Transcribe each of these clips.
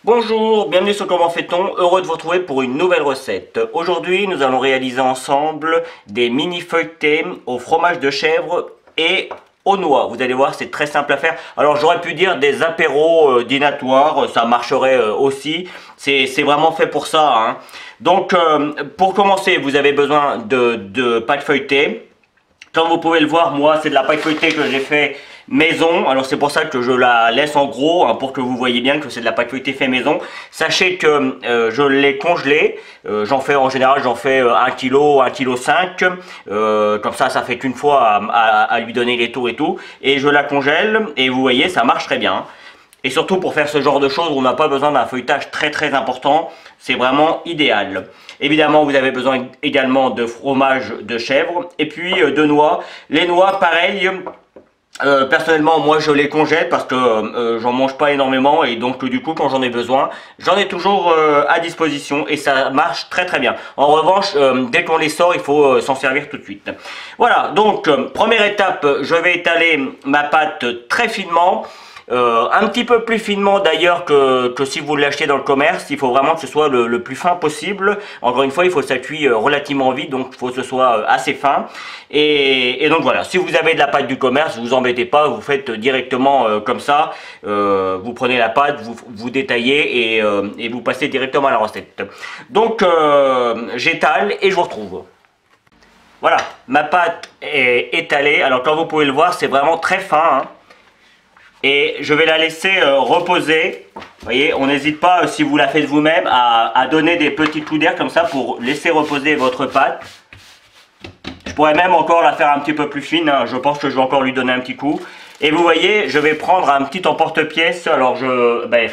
Bonjour, bienvenue sur Comment fait-on, heureux de vous retrouver pour une nouvelle recette. Aujourd'hui, nous allons réaliser ensemble des mini feuilletés au fromage de chèvre et aux noix. Vous allez voir, c'est très simple à faire. Alors j'aurais pu dire des apéros dînatoires, ça marcherait aussi. C'est vraiment fait pour ça, hein. Donc pour commencer, vous avez besoin de pâte feuilletée. Comme vous pouvez le voir, moi c'est de la pâte feuilletée que j'ai fait maison. Alors c'est pour ça que je la laisse en gros, hein, pour que vous voyez bien que c'est de la pâte feuilletée fait maison. Sachez que je l'ai congelée. J'en fais en général, j'en fais 1 kg, 1,5 kg. Comme ça fait qu'une fois à lui donner les tours et tout. Et je la congèle et vous voyez, ça marche très bien. Et surtout pour faire ce genre de choses, on n'a pas besoin d'un feuilletage très important. C'est vraiment idéal. Évidemment, vous avez besoin également de fromage de chèvre et puis de noix. Les noix, pareil. Personnellement, moi je les congèle parce que j'en mange pas énormément et donc du coup quand j'en ai besoin, j'en ai toujours à disposition et ça marche très bien. En revanche, dès qu'on les sort, il faut s'en servir tout de suite. Voilà, donc première étape, je vais étaler ma pâte très finement. Un petit peu plus finement d'ailleurs que si vous l'achetez dans le commerce. Il faut vraiment que ce soit le plus fin possible. Encore une fois, il faut que ça cuit relativement vite, donc il faut que ce soit assez fin. Et donc voilà, si vous avez de la pâte du commerce, vous embêtez pas, vous faites directement comme ça. Vous prenez la pâte, vous détaillez et vous passez directement à la recette. Donc j'étale et je vous retrouve. Voilà, ma pâte est étalée. Alors comme vous pouvez le voir, c'est vraiment très fin, hein. Et je vais la laisser reposer. Vous voyez, on n'hésite pas, si vous la faites vous-même, à donner des petits coups d'air comme ça pour laisser reposer votre pâte. Je pourrais même encore la faire un petit peu plus fine, hein. Je pense que je vais encore lui donner un petit coup. Et vous voyez, je vais prendre un petit emporte-pièce. Alors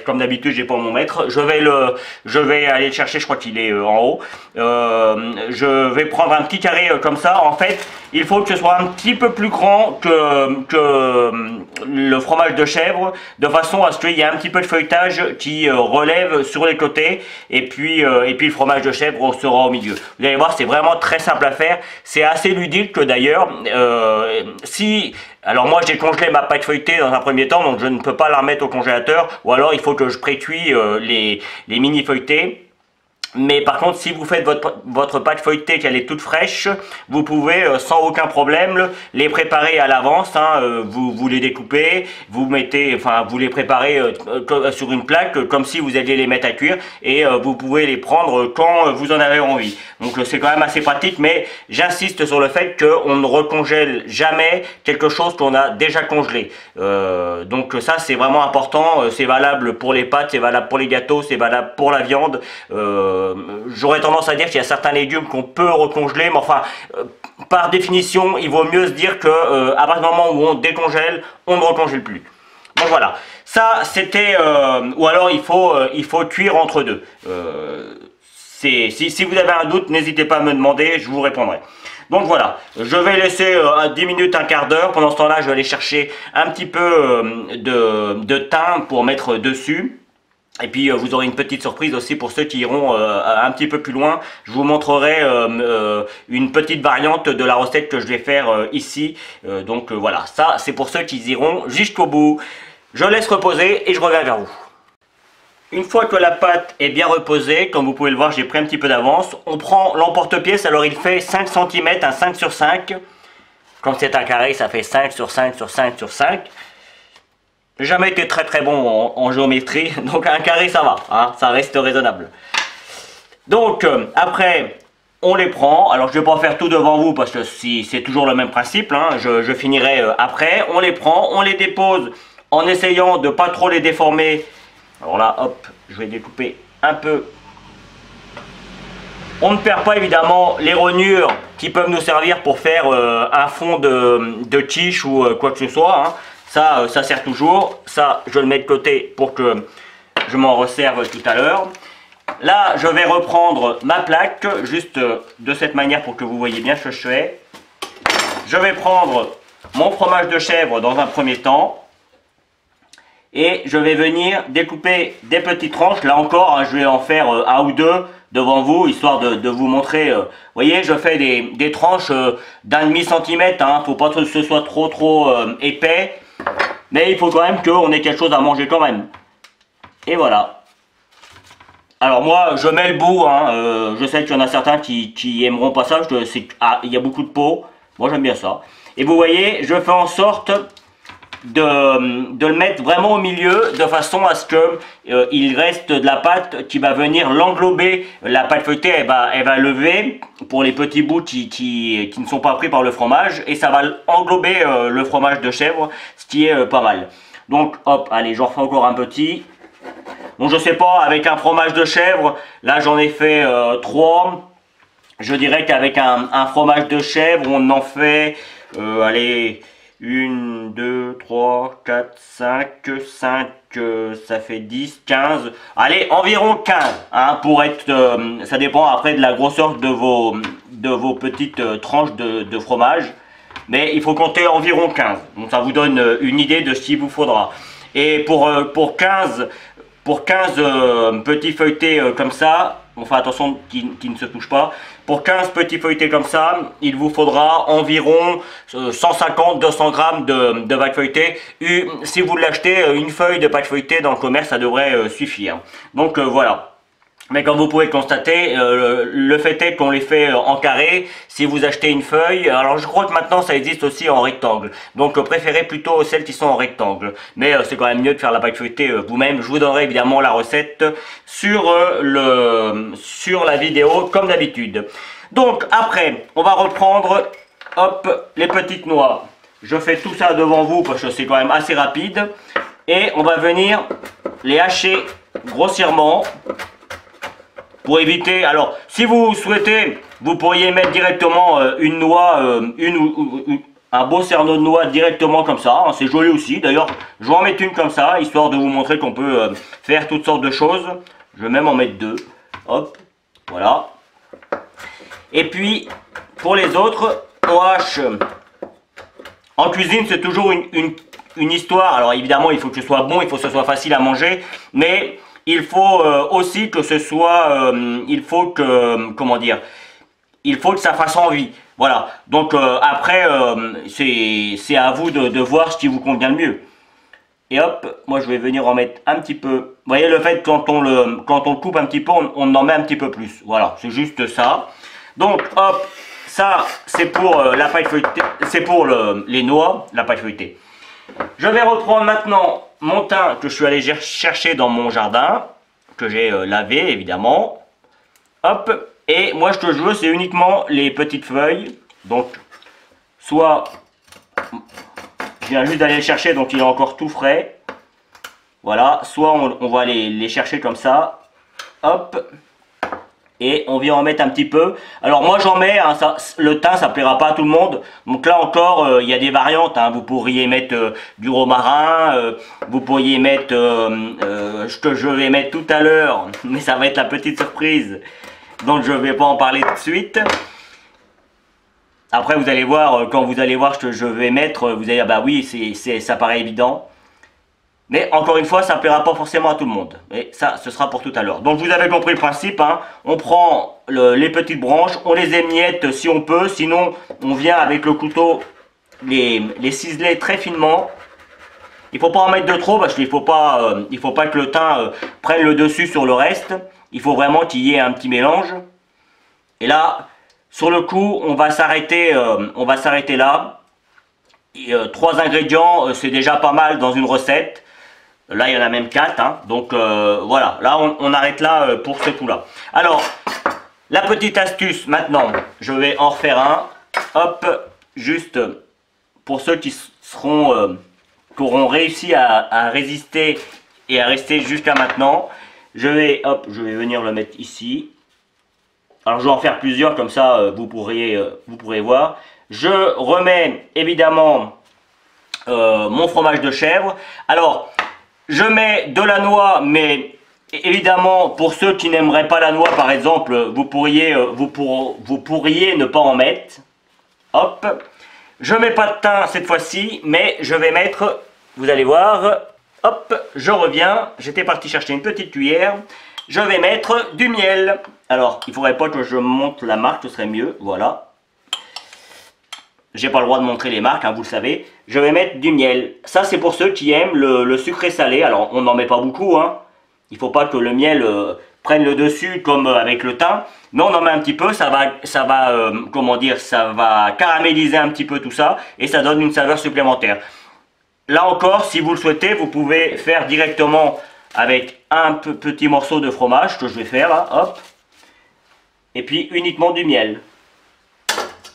comme d'habitude, j'ai pas mon mètre. Je vais aller le chercher. Je crois qu'il est en haut. Je vais prendre un petit carré comme ça. En fait, il faut que ce soit un petit peu plus grand que le fromage de chèvre, de façon à ce qu'il y ait un petit peu de feuilletage qui relève sur les côtés. Et puis le fromage de chèvre sera au milieu. Vous allez voir, c'est vraiment très simple à faire. C'est assez ludique d'ailleurs. Alors moi j'ai congelé ma pâte feuilletée dans un premier temps, donc je ne peux pas la remettre au congélateur, ou alors il faut que je pré-cuis les mini feuilletés. Mais par contre, si vous faites votre pâte feuilletée qu'elle est toute fraîche, vous pouvez sans aucun problème les préparer à l'avance, hein. Vous les découpez, vous les préparez sur une plaque comme si vous alliez les mettre à cuire et vous pouvez les prendre quand vous en avez envie. Donc c'est quand même assez pratique, mais j'insiste sur le fait qu'on ne recongèle jamais quelque chose qu'on a déjà congelé. Donc ça c'est vraiment important, c'est valable pour les pâtes, c'est valable pour les gâteaux, c'est valable pour la viande. J'aurais tendance à dire qu'il y a certains légumes qu'on peut recongeler, mais enfin, par définition, il vaut mieux se dire que à partir du moment où on décongèle, on ne recongèle plus. Donc voilà, ça c'était, ou alors il faut cuire entre deux. Si vous avez un doute, n'hésitez pas à me demander, je vous répondrai. Donc voilà, je vais laisser 10 minutes, un quart d'heure. Pendant ce temps-là, je vais aller chercher un petit peu de thym pour mettre dessus. Et puis vous aurez une petite surprise aussi pour ceux qui iront un petit peu plus loin. Je vous montrerai une petite variante de la recette que je vais faire ici. Donc voilà, ça c'est pour ceux qui iront jusqu'au bout. Je laisse reposer et je reviens vers vous. Une fois que la pâte est bien reposée, comme vous pouvez le voir, j'ai pris un petit peu d'avance. On prend l'emporte-pièce, alors il fait 5 cm, un 5 sur 5. Comme c'est un carré, ça fait 5 sur 5 sur 5 sur 5. J'ai jamais été très bon en géométrie, donc un carré ça va, hein, ça reste raisonnable. Donc après on les prend, alors je vais pas faire tout devant vous parce que c'est toujours le même principe, hein, je finirai après. On les prend, on les dépose en essayant de pas trop les déformer. Alors là hop, je vais découper un peu. On ne perd pas évidemment les rognures qui peuvent nous servir pour faire un fond de quiche ou quoi que ce soit, hein. Ça sert toujours. Ça, je le mets de côté pour que je m'en resserve tout à l'heure. Là, je vais reprendre ma plaque, juste de cette manière pour que vous voyez bien ce que je fais. Je vais prendre mon fromage de chèvre dans un premier temps. Et je vais venir découper des petites tranches. Là encore, hein, je vais en faire un ou deux devant vous, histoire de vous montrer. Vous voyez, je fais des tranches d'1,5 cm. Hein, faut pas que ce soit trop épais. Mais il faut quand même qu'on ait quelque chose à manger quand même. Et voilà. Alors moi, je mets le bout, hein. Je sais qu'il y en a certains qui aimeront pas ça, il y a beaucoup de peau. Moi j'aime bien ça. Et vous voyez, je fais en sorte de le mettre vraiment au milieu, de façon à ce que il reste de la pâte qui va venir l'englober. La pâte feuilletée, elle va lever pour les petits bouts qui ne sont pas pris par le fromage, et ça va englober le fromage de chèvre, ce qui est pas mal. Donc hop, allez, j'en refais encore un petit. Bon, je sais pas, avec un fromage de chèvre, là j'en ai fait 3. Je dirais qu'avec un fromage de chèvre, on en fait, allez, 1, 2, 3, 4, 5, ça fait 10, 15, allez, environ 15, hein, pour être, ça dépend après de la grosseur de vos petites tranches de fromage, mais il faut compter environ 15, donc ça vous donne une idée de ce qu'il vous faudra. Et pour 15 petits feuilletés comme ça, on fait attention qu'ils ne se touchent pas. Pour 15 petits feuilletés comme ça, il vous faudra environ 150-200 grammes de pâte feuilletée. Si vous l'achetez, une feuille de pâte feuilletée dans le commerce, ça devrait suffire. Donc voilà. Mais comme vous pouvez le constater, le fait est qu'on les fait en carré. Si vous achetez une feuille, alors je crois que maintenant ça existe aussi en rectangle. Donc préférez plutôt celles qui sont en rectangle. Mais c'est quand même mieux de faire la pâte feuilletée vous-même. Je vous donnerai évidemment la recette sur la vidéo comme d'habitude. Donc après, on va reprendre, hop, les petites noix. Je fais tout ça devant vous parce que c'est quand même assez rapide. Et on va venir les hacher grossièrement. Pour éviter, alors si vous souhaitez, vous pourriez mettre directement une noix, un beau cerneau de noix directement comme ça, hein, c'est joli aussi. D'ailleurs, je vais en mettre une comme ça, histoire de vous montrer qu'on peut faire toutes sortes de choses. Je vais même en mettre 2, hop, voilà. Et puis, pour les autres, on hache. En cuisine, c'est toujours une histoire. Alors évidemment, il faut que ce soit bon, il faut que ce soit facile à manger, mais il faut aussi que ce soit, comment dire, il faut que ça fasse envie. Voilà, donc après, c'est à vous de voir ce qui vous convient le mieux. Et hop, moi je vais venir en mettre un petit peu. Vous voyez le fait, quand on le coupe un petit peu, on en met un petit peu plus. Voilà, c'est juste ça. Donc hop, ça c'est pour la pâte feuilletée, c'est pour les noix, la pâte feuilletée. Je vais reprendre maintenant mon thym que je suis allé chercher dans mon jardin, que j'ai lavé évidemment. Hop, et moi ce que je veux c'est uniquement les petites feuilles. Donc, soit, je viens juste d'aller le chercher, donc il est encore tout frais. Voilà, soit on va les chercher comme ça. Hop. Et on vient en mettre un petit peu. Alors moi j'en mets, hein, le thym ça plaira pas à tout le monde. Donc là encore il y a des variantes, hein. Vous pourriez mettre du romarin, vous pourriez mettre ce que je vais mettre tout à l'heure, mais ça va être la petite surprise. Donc je vais pas en parler tout de suite. Après vous allez voir, quand vous allez voir ce que je vais mettre, vous allez dire bah oui ça paraît évident. Mais encore une fois, ça ne plaira pas forcément à tout le monde. Et ça, ce sera pour tout à l'heure. Donc vous avez compris le principe, hein. On prend les petites branches, on les émiette si on peut. Sinon, on vient avec le couteau les ciseler très finement. Il ne faut pas en mettre de trop parce qu'il ne faut pas que le thym prenne le dessus sur le reste. Il faut vraiment qu'il y ait un petit mélange. Et là, sur le coup, on va s'arrêter là. 3 ingrédients, c'est déjà pas mal dans une recette. Là, il y en a même 4, hein. Donc voilà, là on arrête là pour ce coup-là. Alors, la petite astuce maintenant, je vais en refaire un. Hop, juste pour ceux qui auront réussi à résister et à rester jusqu'à maintenant. Je vais venir le mettre ici. Alors, je vais en faire plusieurs, comme ça vous pourrez voir. Je remets évidemment mon fromage de chèvre. Alors, je mets de la noix, mais évidemment, pour ceux qui n'aimeraient pas la noix, par exemple, vous pourriez ne pas en mettre. Hop. Je mets pas de thym cette fois-ci, mais je vais mettre, vous allez voir, hop, je reviens. J'étais parti chercher une petite cuillère. Je vais mettre du miel. Alors, il ne faudrait pas que je montre la marque, ce serait mieux. Voilà. J'ai pas le droit de montrer les marques, hein, vous le savez. Je vais mettre du miel. Ça, c'est pour ceux qui aiment le sucré salé. Alors, on n'en met pas beaucoup, hein. Il faut pas que le miel prennent le dessus comme avec le thym. Mais on en met un petit peu, ça va comment dire, ça va caraméliser un petit peu tout ça et ça donne une saveur supplémentaire. Là encore, si vous le souhaitez, vous pouvez faire directement avec un petit morceau de fromage que je vais faire là, hop. Et puis uniquement du miel.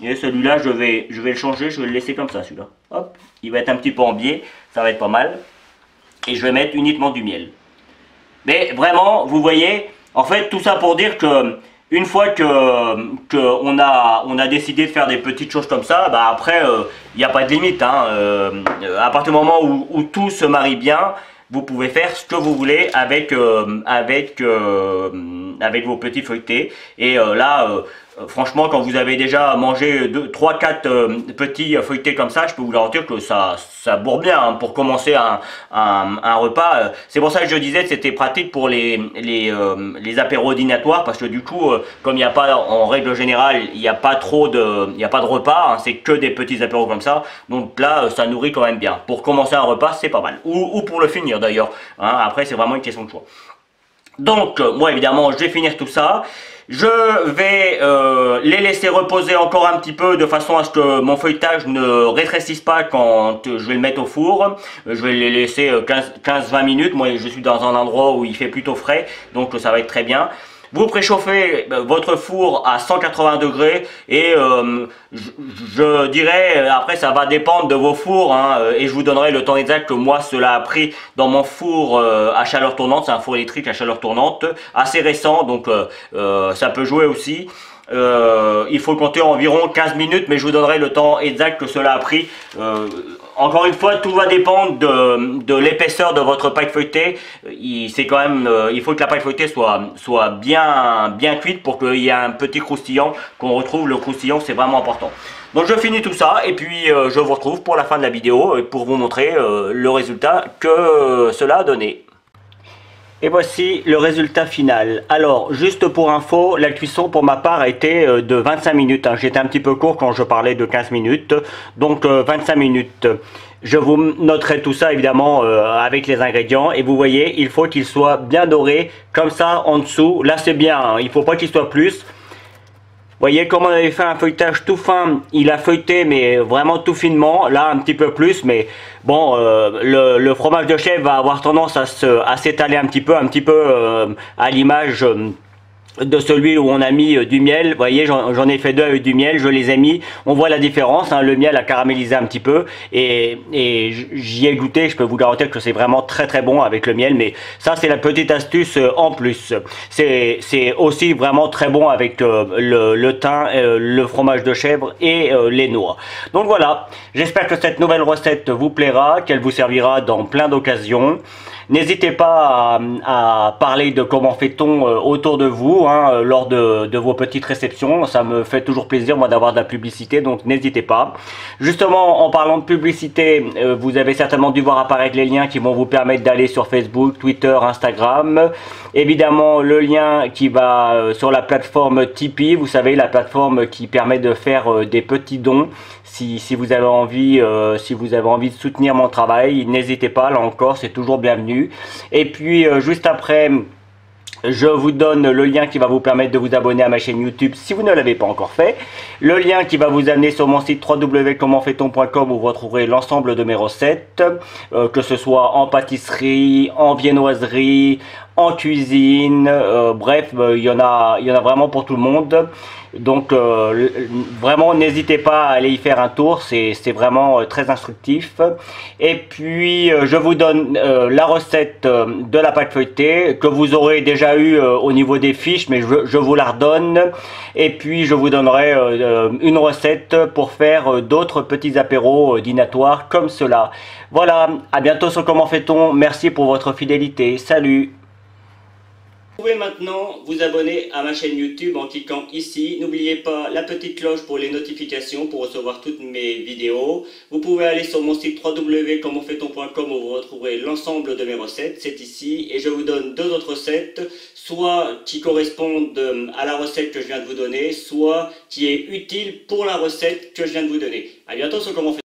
Et celui-là, je vais le changer, je vais le laisser comme ça, celui-là. Hop, il va être un petit peu en biais, ça va être pas mal. Et je vais mettre uniquement du miel. Mais vraiment, vous voyez, en fait, tout ça pour dire que une fois on a décidé de faire des petites choses comme ça, bah après, il n'y a pas de limite. Hein. À partir du moment où tout se marie bien, vous pouvez faire ce que vous voulez avec vos petits feuilletés. Et franchement, quand vous avez déjà mangé 3-4 petits feuilletés comme ça, je peux vous garantir que ça bourre bien hein, pour commencer un repas. C'est pour ça que je disais que c'était pratique pour les apéros dînatoires, parce que du coup, comme il n'y a pas, en règle générale, il n'y a pas de repas, hein, c'est que des petits apéros comme ça. Donc là, ça nourrit quand même bien. Pour commencer un repas, c'est pas mal. Ou pour le finir d'ailleurs. Hein, après, c'est vraiment une question de choix. Donc, moi évidemment, je vais finir tout ça. Je vais les laisser reposer encore un petit peu de façon à ce que mon feuilletage ne rétrécisse pas quand je vais le mettre au four. Je vais les laisser 15-20 minutes. Moi, je suis dans un endroit où il fait plutôt frais, donc ça va être très bien. Vous préchauffez votre four à 180 degrés et je dirais, après ça va dépendre de vos fours hein, et je vous donnerai le temps exact que moi cela a pris dans mon four à chaleur tournante. C'est un four électrique à chaleur tournante, assez récent, donc ça peut jouer aussi. Il faut compter environ 15 minutes, mais je vous donnerai le temps exact que cela a pris. Encore une fois, tout va dépendre de l'épaisseur de votre pâte feuilletée. C'est quand même, il faut que la pâte feuilletée soit bien cuite pour qu'il y ait un petit croustillant, qu'on retrouve le croustillant, c'est vraiment important. Donc je finis tout ça et puis je vous retrouve pour la fin de la vidéo pour vous montrer le résultat que cela a donné. Et voici le résultat final. Alors, juste pour info, la cuisson pour ma part a été de 25 minutes. Hein. J'étais un petit peu court quand je parlais de 15 minutes. Donc 25 minutes. Je vous noterai tout ça évidemment avec les ingrédients. Et vous voyez, il faut qu'il soit bien doré. Comme ça, en dessous. Là, c'est bien. Hein. Il ne faut pas qu'il soit plus. Vous voyez, comme on avait fait un feuilletage tout fin, il a feuilleté mais vraiment tout finement. Là un petit peu plus, mais bon, le fromage de chèvre va avoir tendance à s'étaler un petit peu à l'image de celui où on a mis du miel. Vous voyez, j'en ai fait deux avec du miel, je les ai mis, on voit la différence, hein, le miel a caramélisé un petit peu et j'y ai goûté, je peux vous garantir que c'est vraiment très bon avec le miel, mais ça c'est la petite astuce en plus. C'est aussi vraiment très bon avec le thym, le fromage de chèvre et les noix. Donc voilà, j'espère que cette nouvelle recette vous plaira, qu'elle vous servira dans plein d'occasions. N'hésitez pas à parler de comment fait-on autour de vous hein, lors de vos petites réceptions. Ça me fait toujours plaisir moi d'avoir de la publicité, donc n'hésitez pas. Justement, en parlant de publicité, vous avez certainement dû voir apparaître les liens qui vont vous permettre d'aller sur Facebook, Twitter, Instagram. Évidemment, le lien qui va sur la plateforme Tipeee, vous savez, la plateforme qui permet de faire des petits dons. Si vous avez envie, de soutenir mon travail, n'hésitez pas, là encore, c'est toujours bienvenu. Et puis, juste après, je vous donne le lien qui va vous permettre de vous abonner à ma chaîne YouTube si vous ne l'avez pas encore fait. Le lien qui va vous amener sur mon site www.commentfaiton.com où vous retrouverez l'ensemble de mes recettes, que ce soit en pâtisserie, en viennoiserie, en cuisine, bref, il y en a vraiment pour tout le monde. Donc vraiment n'hésitez pas à aller y faire un tour, c'est vraiment très instructif. Et puis je vous donne la recette de la pâte feuilletée que vous aurez déjà eu au niveau des fiches, mais je vous la redonne. Et puis je vous donnerai une recette pour faire d'autres petits apéros dînatoires comme cela. Voilà, à bientôt sur Comment fait-on. Merci pour votre fidélité, salut. Vous pouvez maintenant vous abonner à ma chaîne YouTube en cliquant ici. N'oubliez pas la petite cloche pour les notifications pour recevoir toutes mes vidéos. Vous pouvez aller sur mon site www.commentfaiton.com où vous retrouverez l'ensemble de mes recettes. C'est ici et je vous donne deux autres recettes, soit qui correspondent à la recette que je viens de vous donner, soit qui est utile pour la recette que je viens de vous donner. À bientôt sur Comment fait-on.